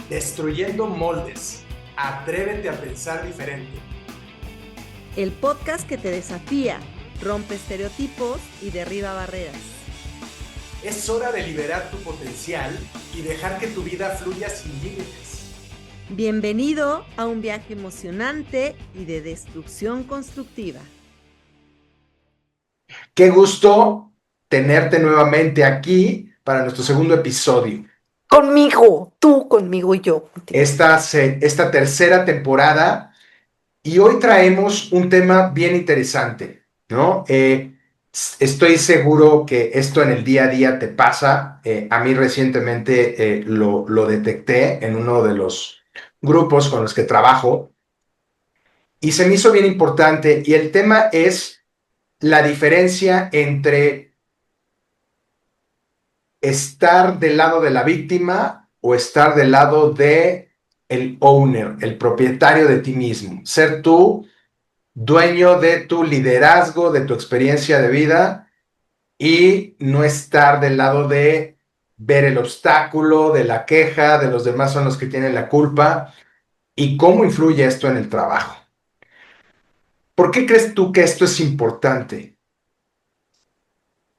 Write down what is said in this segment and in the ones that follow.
Destruyendo moldes. Atrévete a pensar diferente. El podcast que te desafía, rompe estereotipos y derriba barreras. Es hora de liberar tu potencial y dejar que tu vida fluya sin límites. Bienvenido a un viaje emocionante y de destrucción constructiva. Qué gusto tenerte nuevamente aquí para nuestro segundo episodio. Conmigo, tú conmigo y yo contigo. Esta tercera temporada, y hoy traemos un tema bien interesante, ¿no? Estoy seguro que esto en el día a día te pasa. A mí recientemente lo detecté en uno de los grupos con los que trabajo y se me hizo bien importante, y el tema es la diferencia entre estar del lado de la víctima o estar del lado de el owner, el propietario de ti mismo. Ser tú dueño de tu liderazgo, de tu experiencia de vida, y no estar del lado de ver el obstáculo, de la queja, de los demás son los que tienen la culpa, y cómo influye esto en el trabajo. ¿Por qué crees tú que esto es importante?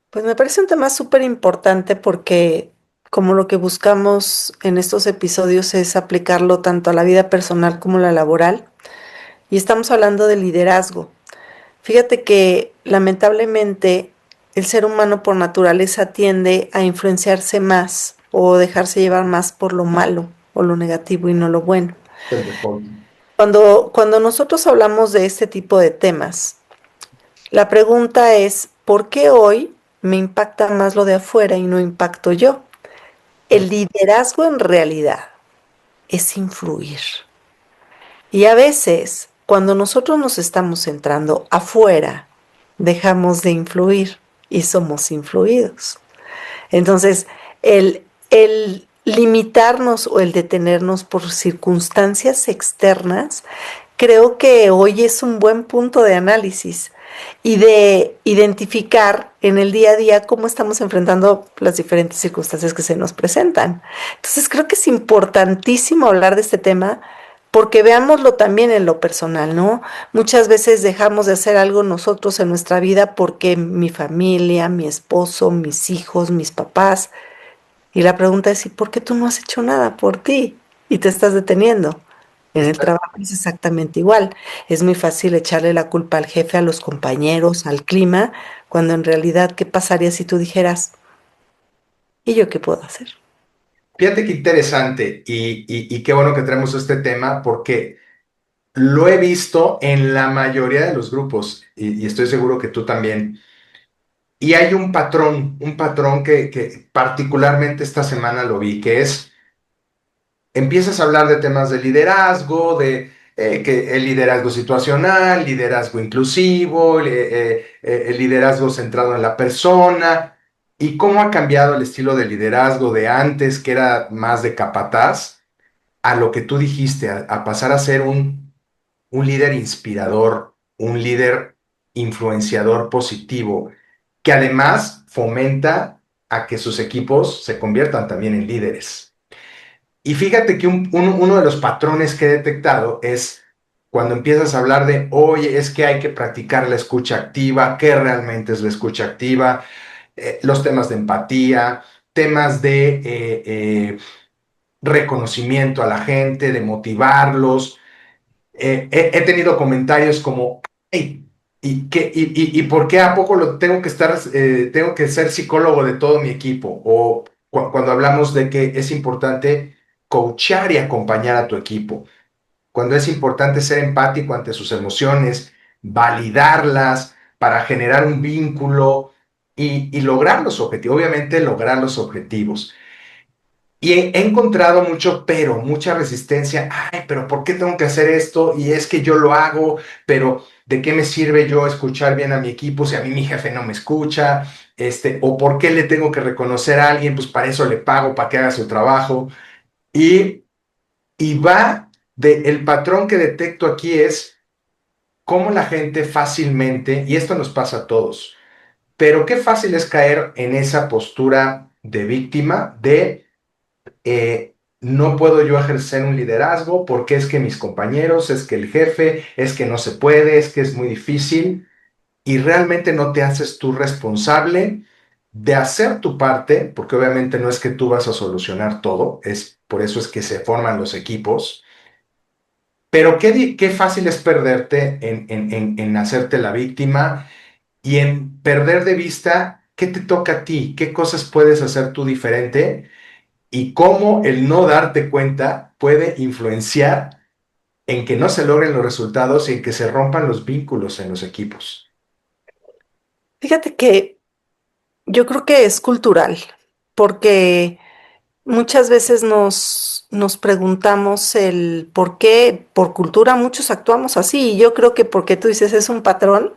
Pues me parece un tema súper importante porque como lo que buscamos en estos episodios es aplicarlo tanto a la vida personal como a la laboral, y estamos hablando de liderazgo. Fíjate que lamentablemente el ser humano por naturaleza tiende a influenciarse más o dejarse llevar más por lo malo o lo negativo y no lo bueno. El default. Cuando nosotros hablamos de este tipo de temas, la pregunta es, ¿por qué hoy me impacta más lo de afuera y no impacto yo? El liderazgo en realidad es influir. Y a veces, cuando nosotros nos estamos centrando afuera, dejamos de influir y somos influidos. Entonces, el limitarnos o el detenernos por circunstancias externas, creo que hoy es un buen punto de análisis y de identificar en el día a día cómo estamos enfrentando las diferentes circunstancias que se nos presentan. Entonces, creo que es importantísimo hablar de este tema porque veámoslo también en lo personal, ¿no? Muchas veces dejamos de hacer algo nosotros en nuestra vida porque mi familia, mi esposo, mis hijos, mis papás. Y la pregunta es, ¿y por qué tú no has hecho nada por ti? Y te estás deteniendo. En el Está- trabajo es exactamente igual. Es muy fácil echarle la culpa al jefe, a los compañeros, al clima, cuando en realidad, ¿qué pasaría si tú dijeras, ¿y yo qué puedo hacer? Fíjate qué interesante, y qué bueno que tenemos este tema porque lo he visto en la mayoría de los grupos, y estoy seguro que tú también. Y hay un patrón que particularmente esta semana lo vi, que es, empiezas a hablar de temas de liderazgo, de que el liderazgo situacional, liderazgo inclusivo, el liderazgo centrado en la persona, y cómo ha cambiado el estilo de liderazgo de antes, que era más de capataz, a lo que tú dijiste, a pasar a ser un líder inspirador, un líder influenciador positivo, que además fomenta a que sus equipos se conviertan también en líderes. Y fíjate que uno de los patrones que he detectado es cuando empiezas a hablar de, oye, es que hay que practicar la escucha activa, qué realmente es la escucha activa, los temas de empatía, temas de reconocimiento a la gente, de motivarlos. He tenido comentarios como, hey, ¿y por qué a poco lo tengo que estar, tengo que ser psicólogo de todo mi equipo? O cuando hablamos de que es importante coachar y acompañar a tu equipo, cuando es importante ser empático ante sus emociones, validarlas para generar un vínculo y lograr los objetivos, obviamente lograr los objetivos. Y he encontrado mucha resistencia. Ay, pero ¿por qué tengo que hacer esto? Y es que yo lo hago, pero ¿de qué me sirve yo escuchar bien a mi equipo si a mí mi jefe no me escucha? O ¿por qué le tengo que reconocer a alguien? Pues para eso le pago, para que haga su trabajo. Y, y va el patrón que detecto aquí es cómo la gente fácilmente, y esto nos pasa a todos, pero qué fácil es caer en esa postura de víctima, de eh, no puedo yo ejercer un liderazgo porque es que mis compañeros, es que el jefe, es que no se puede, es que es muy difícil y realmente no te haces tú responsable de hacer tu parte, porque obviamente no es que tú vas a solucionar todo, es por eso es que se forman los equipos, pero qué fácil es perderte en hacerte la víctima y en perder de vista qué te toca a ti, qué cosas puedes hacer tú diferente y cómo el no darte cuenta puede influenciar en que no se logren los resultados y en que se rompan los vínculos en los equipos. Fíjate que yo creo que es cultural, porque muchas veces nos preguntamos el por qué, por cultura muchos actuamos así, y yo creo que porque tú dices es un patrón,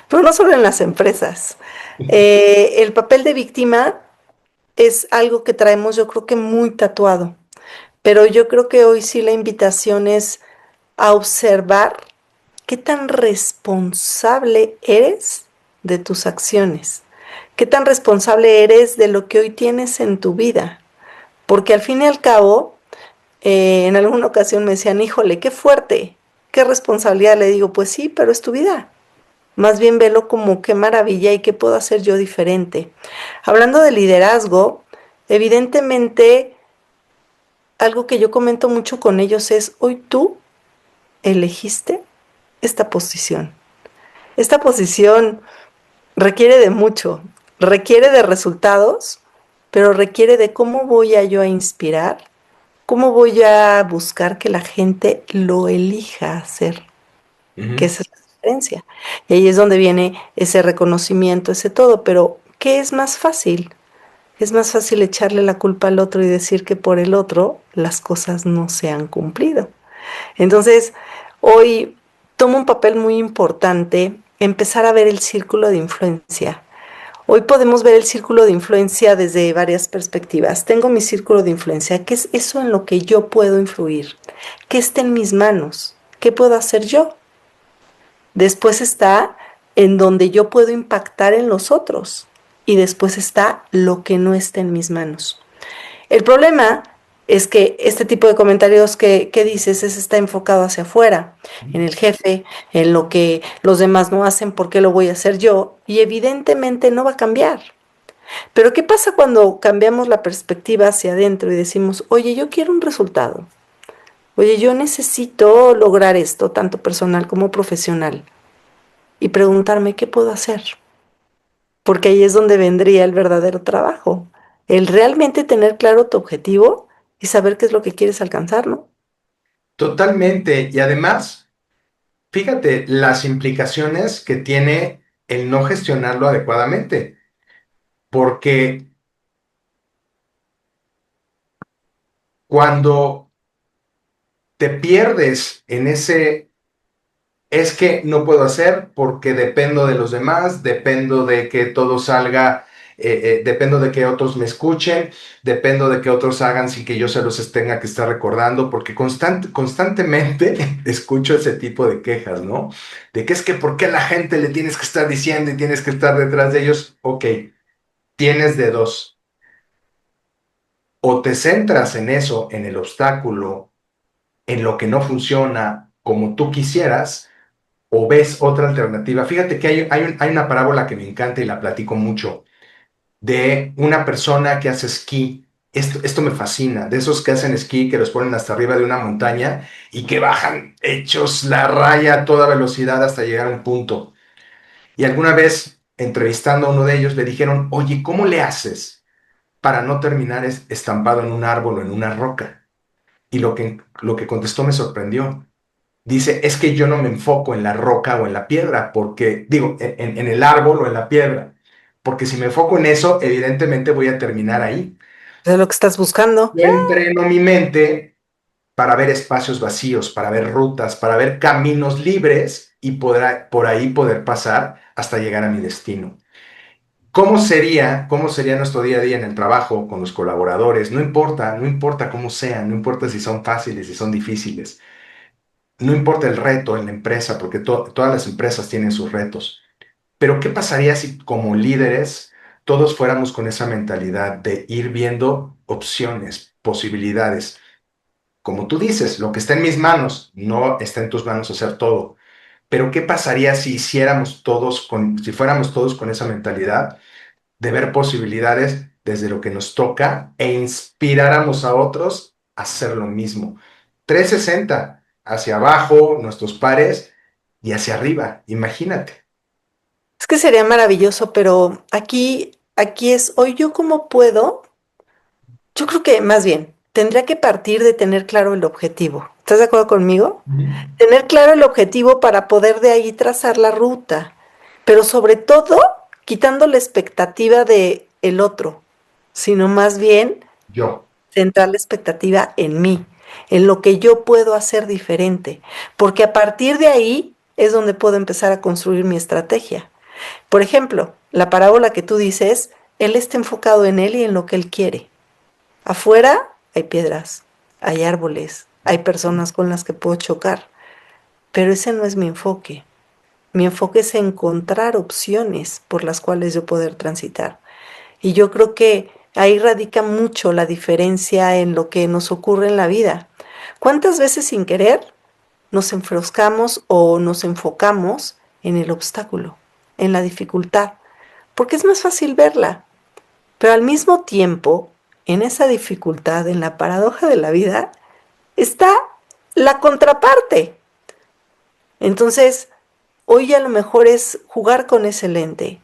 pero no solo en las empresas. El papel de víctima es algo que traemos yo creo que muy tatuado, pero yo creo que hoy sí la invitación es a observar qué tan responsable eres de tus acciones, qué tan responsable eres de lo que hoy tienes en tu vida. Porque al fin y al cabo, en alguna ocasión me decían, híjole, qué fuerte, qué responsabilidad. Le digo, pues sí, pero es tu vida. Más bien velo como qué maravilla y qué puedo hacer yo diferente. Hablando de liderazgo, evidentemente, algo que yo comento mucho con ellos es, hoy tú elegiste esta posición. Esta posición requiere de mucho, requiere de resultados, pero requiere de cómo voy a yo a inspirar. ¿Cómo voy a buscar que la gente lo elija hacer? Que Ujú. esa es la diferencia. Y ahí es donde viene ese reconocimiento, ese todo. Pero, ¿qué es más fácil? Es más fácil echarle la culpa al otro y decir que por el otro las cosas no se han cumplido. Entonces, hoy toma un papel muy importante empezar a ver el círculo de influencia. Hoy podemos ver el círculo de influencia desde varias perspectivas. Tengo mi círculo de influencia, ¿qué es eso en lo que yo puedo influir? ¿Qué está en mis manos? ¿Qué puedo hacer yo? Después está en donde yo puedo impactar en los otros. Y después está lo que no está en mis manos. El problema es que este tipo de comentarios que dices está enfocado hacia afuera, en el jefe, en lo que los demás no hacen, ¿por qué lo voy a hacer yo? Y evidentemente no va a cambiar. Pero ¿qué pasa cuando cambiamos la perspectiva hacia adentro y decimos, oye, yo quiero un resultado? Oye, yo necesito lograr esto, tanto personal como profesional. Y preguntarme, ¿qué puedo hacer? Porque ahí es donde vendría el verdadero trabajo. El realmente tener claro tu objetivo y saber qué es lo que quieres alcanzar, ¿no? Totalmente. Y además, fíjate las implicaciones que tiene el no gestionarlo adecuadamente, porque cuando te pierdes en ese, es que no puedo hacer porque dependo de los demás, dependo de que todo salga, dependo de que otros me escuchen, dependo de que otros hagan sin que yo se los tenga que estar recordando, porque constantemente escucho ese tipo de quejas, ¿no? De que es que ¿por qué a la gente le tienes que estar diciendo y tienes que estar detrás de ellos? Ok, tienes de dos. O te centras en eso, en el obstáculo, en lo que no funciona como tú quisieras, o ves otra alternativa. Fíjate que hay una parábola que me encanta y la platico mucho, de una persona que hace esquí. Esto me fascina, de esos que hacen esquí, que los ponen hasta arriba de una montaña y que bajan hechos la raya a toda velocidad hasta llegar a un punto. Y alguna vez, entrevistando a uno de ellos, le dijeron, oye, ¿cómo le haces para no terminar estampado en un árbol o en una roca? Y lo que contestó me sorprendió. Dice, es que yo no me enfoco en la roca o en la piedra, porque digo, en el árbol o en la piedra, porque si me enfoco en eso, evidentemente voy a terminar ahí. ¿Es lo que estás buscando? Yo entreno mi mente para ver espacios vacíos, para ver rutas, para ver caminos libres y por ahí poder pasar hasta llegar a mi destino. ¿Cómo sería nuestro día a día en el trabajo con los colaboradores? No importa cómo sean, no importa si son fáciles, si son difíciles. No importa el reto en la empresa, porque todas las empresas tienen sus retos. Pero ¿qué pasaría si como líderes todos fuéramos con esa mentalidad de ir viendo opciones, posibilidades? como tú dices, lo que está en mis manos, no está en tus manos hacer todo. Pero ¿qué pasaría si si fuéramos todos con esa mentalidad de ver posibilidades desde lo que nos toca e inspiráramos a otros a hacer lo mismo? 360 hacia abajo, nuestros pares, y hacia arriba, imagínate. Es que sería maravilloso, pero aquí es, hoy yo cómo puedo, yo creo que más bien, tendría que partir de tener claro el objetivo. ¿Estás de acuerdo conmigo? Ujú. Tener claro el objetivo para poder de ahí trazar la ruta, pero sobre todo quitando la expectativa de el otro, sino más bien Yo, centrar la expectativa en mí, en lo que yo puedo hacer diferente, porque a partir de ahí es donde puedo empezar a construir mi estrategia. Por ejemplo, la parábola que tú dices, él está enfocado en él y en lo que él quiere. Afuera hay piedras, hay árboles, hay personas con las que puedo chocar, pero ese no es mi enfoque. Mi enfoque es encontrar opciones por las cuales yo poder transitar. Y yo creo que ahí radica mucho la diferencia en lo que nos ocurre en la vida. ¿Cuántas veces sin querer nos enfroscamos o nos enfocamos en el obstáculo, en la dificultad? Porque es más fácil verla, pero al mismo tiempo, en esa dificultad, en la paradoja de la vida, está la contraparte. Entonces, hoy a lo mejor es jugar con ese lente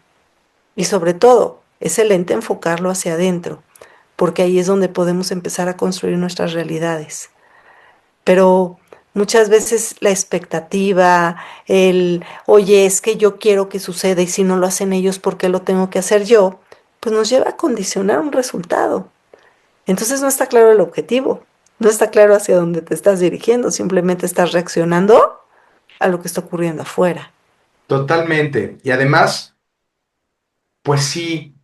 y sobre todo ese lente enfocarlo hacia adentro, porque ahí es donde podemos empezar a construir nuestras realidades. Pero muchas veces la expectativa, oye, es que yo quiero que suceda y si no lo hacen ellos, ¿por qué lo tengo que hacer yo? Pues nos lleva a condicionar un resultado. Entonces no está claro el objetivo, no está claro hacia dónde te estás dirigiendo, simplemente estás reaccionando a lo que está ocurriendo afuera. totalmente. Y además, pues sí,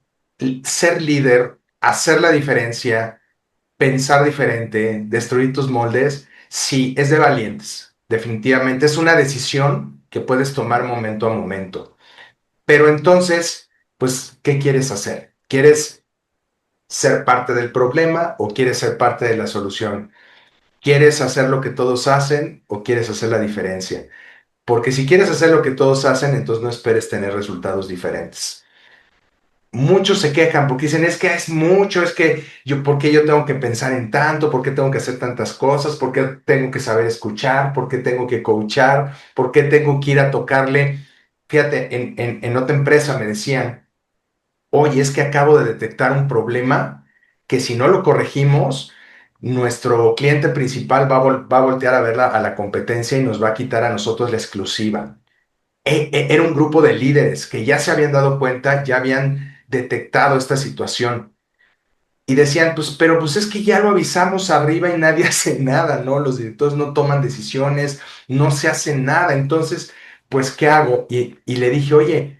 ser líder, hacer la diferencia, pensar diferente, destruir tus moldes, sí, es de valientes. Definitivamente es una decisión que puedes tomar momento a momento. Pero entonces, pues, ¿qué quieres hacer? ¿Quieres ser parte del problema o quieres ser parte de la solución? ¿Quieres hacer lo que todos hacen o quieres hacer la diferencia? Porque si quieres hacer lo que todos hacen, entonces no esperes tener resultados diferentes. Muchos se quejan porque dicen, es que es mucho, es que yo, ¿por qué yo tengo que pensar en tanto? ¿Por qué tengo que hacer tantas cosas? ¿Por qué tengo que saber escuchar? ¿Por qué tengo que coachar? ¿Por qué tengo que ir a tocarle? Fíjate, en otra empresa me decían, oye, es que acabo de detectar un problema que si no lo corregimos, nuestro cliente principal va a voltear a ver a la competencia y nos va a quitar a nosotros la exclusiva. Era un grupo de líderes que ya se habían dado cuenta, ya habían detectado esta situación y decían, pues, pero pues es que ya lo avisamos arriba y nadie hace nada, ¿no? Los directores no toman decisiones, no se hace nada. Entonces, pues, ¿qué hago? Y le dije, oye,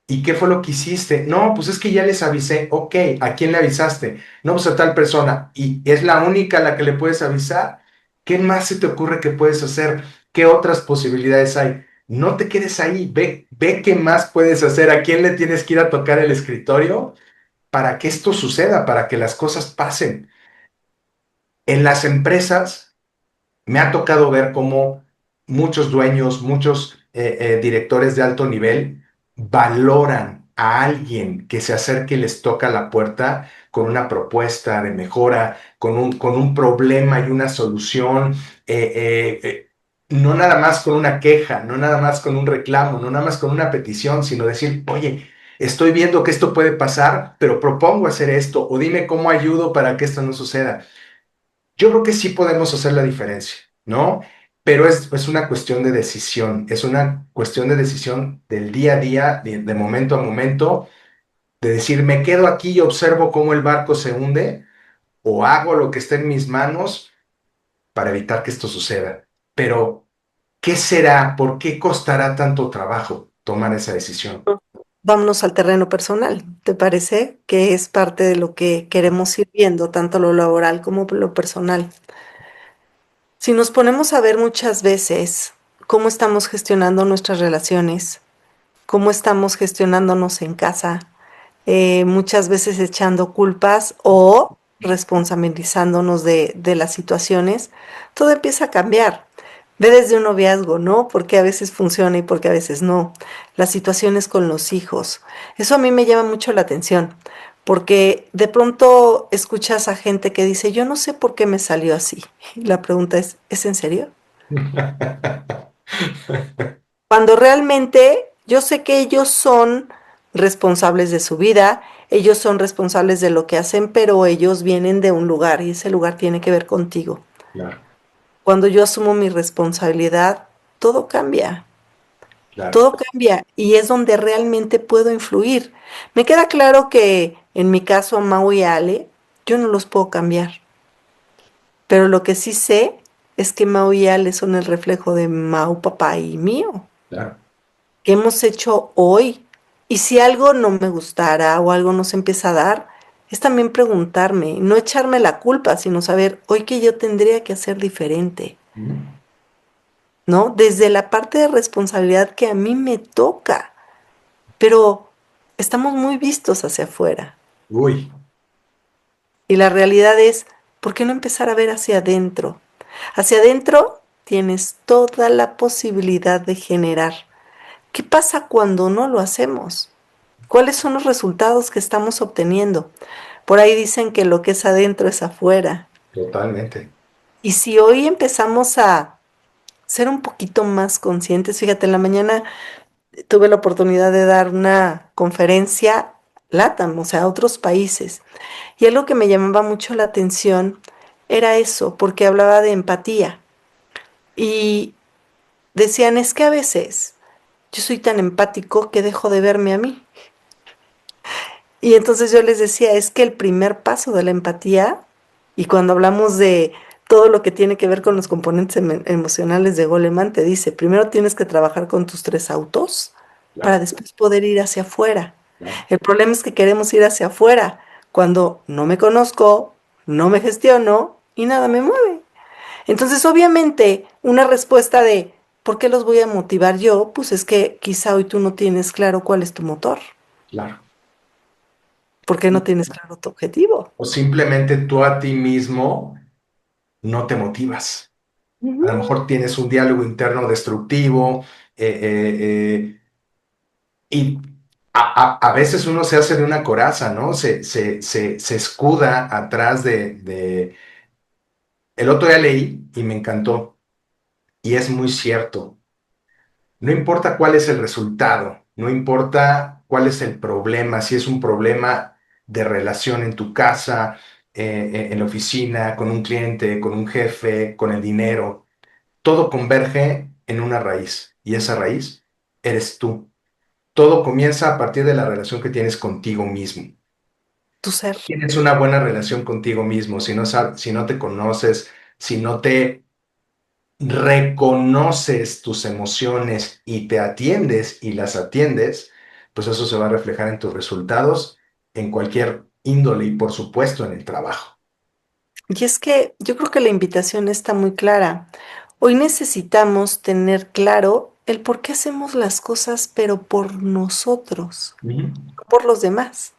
¿y qué fue lo que hiciste? No, pues es que ya les avisé. Ok, ¿a quién le avisaste? No, pues a tal persona. ¿Y es la única a la que le puedes avisar? ¿Qué más se te ocurre que puedes hacer? ¿Qué otras posibilidades hay? No te quedes ahí, ve qué más puedes hacer, a quién le tienes que ir a tocar el escritorio para que esto suceda, para que las cosas pasen. En las empresas me ha tocado ver cómo muchos dueños, muchos directores de alto nivel valoran a alguien que se acerque y les toca la puerta con una propuesta de mejora, con un problema y una solución, no nada más con una queja, no nada más con un reclamo, no nada más con una petición, sino decir, oye, estoy viendo que esto puede pasar, pero propongo hacer esto, o dime cómo ayudo para que esto no suceda. Yo creo que sí podemos hacer la diferencia, ¿no? Pero es una cuestión de decisión, es una cuestión de decisión del día a día, de momento a momento, de decir, me quedo aquí y observo cómo el barco se hunde o hago lo que esté en mis manos para evitar que esto suceda. Pero, ¿qué será? ¿Por qué costará tanto trabajo tomar esa decisión? Vámonos al terreno personal. ¿Te parece que es parte de lo que queremos ir viendo, tanto lo laboral como lo personal? Si nos ponemos a ver muchas veces cómo estamos gestionando nuestras relaciones, cómo estamos gestionándonos en casa, muchas veces echando culpas o responsabilizándonos de las situaciones, todo empieza a cambiar. Ve desde un noviazgo, ¿no? Porque a veces funciona y porque a veces no. Las situaciones con los hijos. Eso a mí me llama mucho la atención, porque de pronto escuchas a gente que dice, yo no sé por qué me salió así. Y la pregunta ¿es en serio? Cuando realmente yo sé que ellos son responsables de su vida, ellos son responsables de lo que hacen, pero ellos vienen de un lugar y ese lugar tiene que ver contigo. Claro, Cuando yo asumo mi responsabilidad, todo cambia, claro. todo cambia y es donde realmente puedo influir. Me queda claro que en mi caso, Mau y Ale, yo no los puedo cambiar, pero lo que sí sé es que Mau y Ale son el reflejo de Mau, papá y mío. Claro. Que hemos hecho hoy. Y si algo no me gustara o algo no se empieza a dar, es también preguntarme, no echarme la culpa, sino saber hoy que yo tendría que hacer diferente, Ujú. ¿no? Desde la parte de responsabilidad que a mí me toca, pero estamos muy vistos hacia afuera. Uy, Y la realidad es, ¿por qué no empezar a ver hacia adentro? Hacia adentro tienes toda la posibilidad de generar. ¿Qué pasa cuando no lo hacemos? ¿Cuáles son los resultados que estamos obteniendo? Por ahí dicen que lo que es adentro es afuera. totalmente. Y si hoy empezamos a ser un poquito más conscientes, fíjate, en la mañana tuve la oportunidad de dar una conferencia LATAM, o sea, a otros países. Y algo que me llamaba mucho la atención era eso, porque hablaba de empatía. Y decían, es que a veces yo soy tan empático que dejo de verme a mí. Y entonces yo les decía, es que el primer paso de la empatía, y cuando hablamos de todo lo que tiene que ver con los componentes emocionales de Goleman, te dice, primero tienes que trabajar con tus tres autos para Claro, después poder ir hacia afuera. claro. El problema es que queremos ir hacia afuera cuando no me conozco, no me gestiono y nada me mueve. Entonces, obviamente, una respuesta de ¿por qué los voy a motivar yo? Pues es que quizá hoy tú no tienes claro cuál es tu motor. Claro. ¿Por qué no tienes claro tu objetivo? O simplemente tú a ti mismo no te motivas. A lo Ujú. mejor tienes un diálogo interno destructivo y a veces uno se hace de una coraza, ¿no? Se escuda atrás de... El otro día leí y me encantó y es muy cierto. No importa cuál es el resultado, no importa cuál es el problema, si es un problema de relación en tu casa, en la oficina, con un cliente, con un jefe, con el dinero, todo converge en una raíz y esa raíz eres tú. Todo comienza a partir de la relación que tienes contigo mismo. Tu ser. Tienes una buena relación contigo mismo, si no te conoces, si no te reconoces tus emociones y te atiendes y las atiendes, pues eso se va a reflejar en tus resultados en cualquier índole y por supuesto en el trabajo. Y es que yo creo que la invitación está muy clara. Hoy necesitamos tener claro el por qué hacemos las cosas, pero por nosotros, Ujú. no por los demás.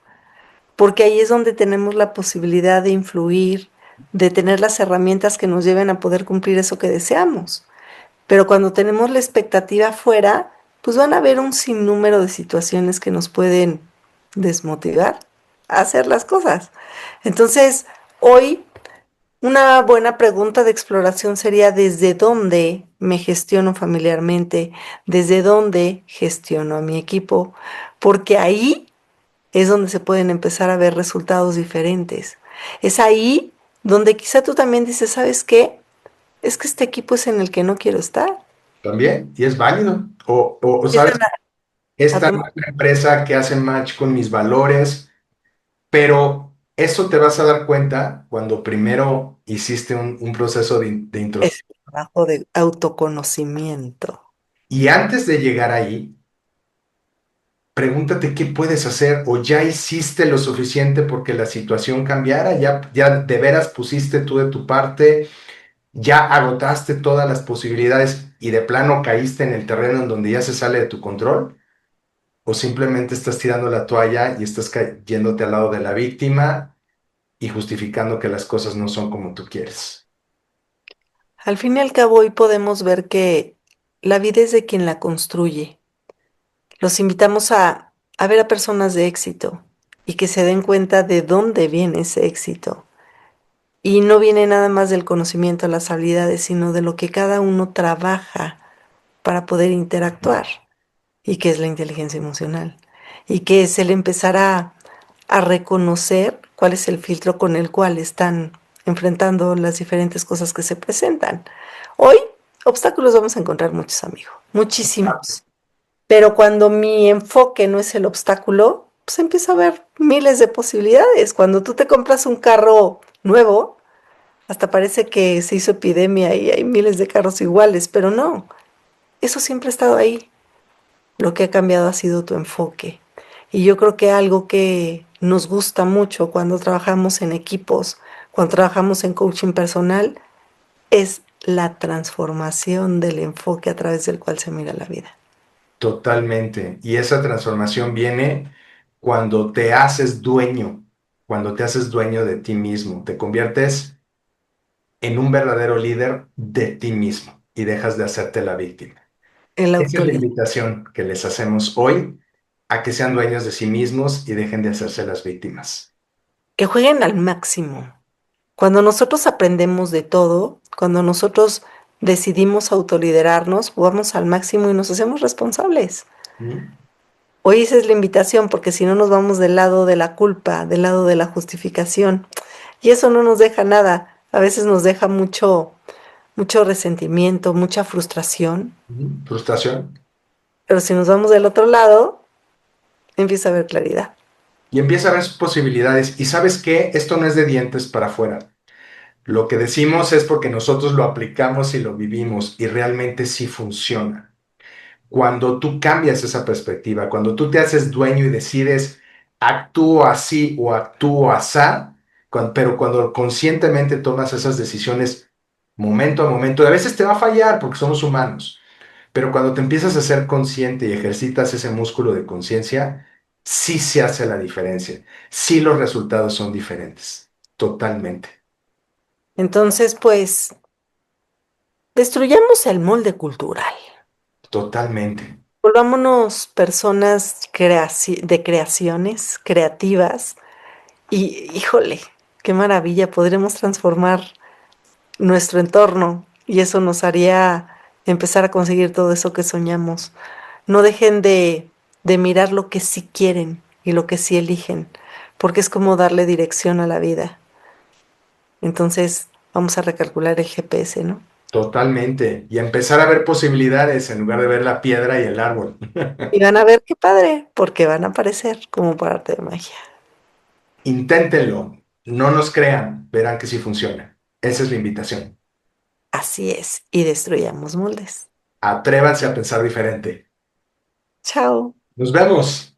Porque ahí es donde tenemos la posibilidad de influir, de tener las herramientas que nos lleven a poder cumplir eso que deseamos. Pero cuando tenemos la expectativa fuera, pues van a haber un sinnúmero de situaciones que nos pueden desmotivar a hacer las cosas. Entonces, hoy una buena pregunta de exploración sería ¿desde dónde me gestiono familiarmente? ¿Desde dónde gestiono a mi equipo? Porque ahí es donde se pueden empezar a ver resultados diferentes. Es ahí donde quizá tú también dices, ¿sabes qué? Es que este equipo es en el que no quiero estar. También, y es válido. ¿Sabes? Empiezan a Esta no tomar es una empresa que hace match con mis valores, pero eso te vas a dar cuenta cuando primero hiciste un proceso de ese introspección. trabajo de autoconocimiento. Y antes de llegar ahí, pregúntate qué puedes hacer o ya hiciste lo suficiente porque la situación cambiara, ya de veras pusiste tú de tu parte, ya agotaste todas las posibilidades y de plano caíste en el terreno en donde ya se sale de tu control, o simplemente estás tirando la toalla y estás yéndote al lado de la víctima y justificando que las cosas no son como tú quieres. Al fin y al cabo, hoy podemos ver que la vida es de quien la construye. Los invitamos a ver a personas de éxito y que se den cuenta de dónde viene ese éxito. Y no viene nada más del conocimiento, las habilidades, sino de lo que cada uno trabaja para poder interactuar. Y que es la inteligencia emocional. Y que es el empezar a reconocer cuál es el filtro con el cual están enfrentando las diferentes cosas que se presentan. Hoy, obstáculos vamos a encontrar muchos, amigos, muchísimos. Pero cuando mi enfoque no es el obstáculo, pues empieza a haber miles de posibilidades. Cuando tú te compras un carro nuevo, hasta parece que se hizo epidemia y hay miles de carros iguales, pero no, eso siempre ha estado ahí. Lo que ha cambiado ha sido tu enfoque. Y yo creo que algo que nos gusta mucho cuando trabajamos en equipos, cuando trabajamos en coaching personal, es la transformación del enfoque a través del cual se mira la vida. Totalmente. Y esa transformación viene cuando te haces dueño de ti mismo, te conviertes en un verdadero líder de ti mismo y dejas de hacerte la víctima. El Esa es la autoliderazgo. invitación que les hacemos hoy a que sean dueños de sí mismos y dejen de hacerse las víctimas. Que jueguen al máximo. Cuando nosotros aprendemos de todo, cuando nosotros decidimos autoliderarnos, jugamos al máximo y nos hacemos responsables. ¿Mm? Hoy esa es la invitación, porque si no nos vamos del lado de la culpa, del lado de la justificación. Y eso no nos deja nada. A veces nos deja mucho resentimiento, mucha frustración. ¿Mm? Frustración. Pero si nos vamos del otro lado, empieza a haber claridad. Y empieza a ver sus posibilidades. Y sabes qué, esto no es de dientes para afuera. Lo que decimos es porque nosotros lo aplicamos y lo vivimos y realmente sí funciona. Cuando tú cambias esa perspectiva, cuando tú te haces dueño y decides actúo así o actúo asá, pero cuando conscientemente tomas esas decisiones momento a momento, y a veces te va a fallar porque somos humanos, pero cuando te empiezas a ser consciente y ejercitas ese músculo de conciencia, sí se hace la diferencia, sí los resultados son diferentes, totalmente, Entonces, pues, destruyamos el molde cultural. totalmente. Volvámonos personas de creaciones, creativas. Y híjole, qué maravilla, podremos transformar nuestro entorno y eso nos haría empezar a conseguir todo eso que soñamos. No dejen de mirar lo que sí quieren y lo que sí eligen, porque es como darle dirección a la vida. Entonces, vamos a recalcular el GPS, ¿no? Totalmente. Y empezar a ver posibilidades en lugar de ver la piedra y el árbol. Y van a ver qué padre, porque van a aparecer como por arte de magia. Inténtenlo. No nos crean. Verán que sí funciona. Esa es la invitación. Así es, y destruyamos moldes. Atrévanse a pensar diferente. Chao. Nos vemos.